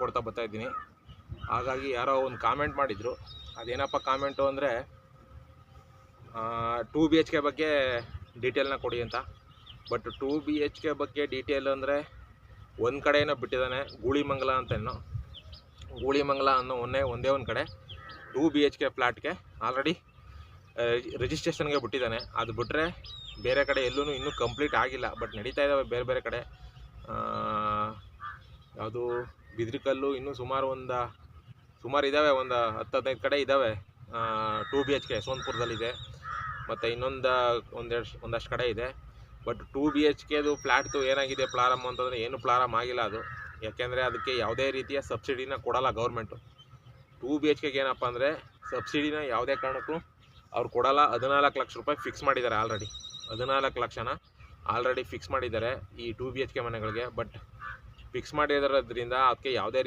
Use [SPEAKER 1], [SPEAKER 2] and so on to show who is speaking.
[SPEAKER 1] ಕೊಡ್ತಾ ಬರ್ತಾಯಿದ್ದೀನಿ. ಹಾಗಾಗಿ ಯಾರೋ ಒಂದು ಕಾಮೆಂಟ್ ಮಾಡಿದರು, ಅದೇನಪ್ಪ ಕಾಮೆಂಟು ಅಂದರೆ 2 BHK ಬಗ್ಗೆ ಡೀಟೇಲ್ನ ಕೊಡಿ ಅಂತ. ಬಟ್ 2 BHK ಬಗ್ಗೆ ಡೀಟೇಲ್ ಅಂದರೆ ಒಂದು ಕಡೆ ಏನೋ ಬಿಟ್ಟಿದ್ದಾನೆ, ಗೂಳಿಮಂಗಲ ಅಂತೇನೋ. ಗೂಳಿಮಂಗಲ ಅನ್ನೋ ಒಂದೇ ಒಂದು ಕಡೆ 2 BHK ಫ್ಲ್ಯಾಟ್ಗೆ ಆಲ್ರೆಡಿ ರಿಜಿಸ್ಟ್ರೇಷನ್ಗೆ ಬಿಟ್ಟಿದ್ದಾನೆ. ಅದು ಬಿಟ್ಟರೆ ಬೇರೆ ಕಡೆ ಎಲ್ಲೂ ಇನ್ನೂ ಕಂಪ್ಲೀಟ್ ಆಗಿಲ್ಲ. ಬಟ್ ನಡೀತಾ ಇದ್ದಾವೆ ಬೇರೆ ಬೇರೆ ಕಡೆ. ಯಾವುದು ಬಿದ್ರಿಕಲ್ಲು ಇನ್ನೂ ಸುಮಾರು ಇದ್ದಾವೆ, ಒಂದು 10-15 ಕಡೆ ಇದ್ದಾವೆ 2 BHK. ಸೋನ್ಪುರದಲ್ಲಿದೆ, ಮತ್ತು ಒಂದಷ್ಟು ಕಡೆ ಇದೆ. ಬಟ್ 2 BHKದು ಫ್ಲ್ಯಾಟ್ದು ಏನಾಗಿದೆ ಪ್ರಾರಂಭ ಅಂತಂದರೆ ಏನು ಪ್ರಾರಂಭ ಆಗಿಲ್ಲ ಅದು. ಯಾಕೆಂದರೆ ಅದಕ್ಕೆ ಯಾವುದೇ ರೀತಿಯ ಸಬ್ಸಿಡಿನ ಕೊಡಲ್ಲ ಗೌರ್ಮೆಂಟು. 2 BHKಗೆ ಏನಪ್ಪ ಅಂದರೆ ಸಬ್ಸಿಡಿನ ಯಾವುದೇ ಕಾರಣಕ್ಕೂ ಅವ್ರು ಕೊಡಲ್ಲ. 14 ಲಕ್ಷ ರೂಪಾಯಿ ಫಿಕ್ಸ್ ಮಾಡಿದ್ದಾರೆ ಆಲ್ರೆಡಿ. 14 ಲಕ್ಷನ ಆಲ್ರೆಡಿ ಫಿಕ್ಸ್ ಮಾಡಿದ್ದಾರೆ ಈ 2 BHK ಮನೆಗಳಿಗೆ. ಬಟ್ ಫಿಕ್ಸ್ ಮಾಡಿರೋದ್ರಿಂದ ಅದಕ್ಕೆ ಯಾವುದೇ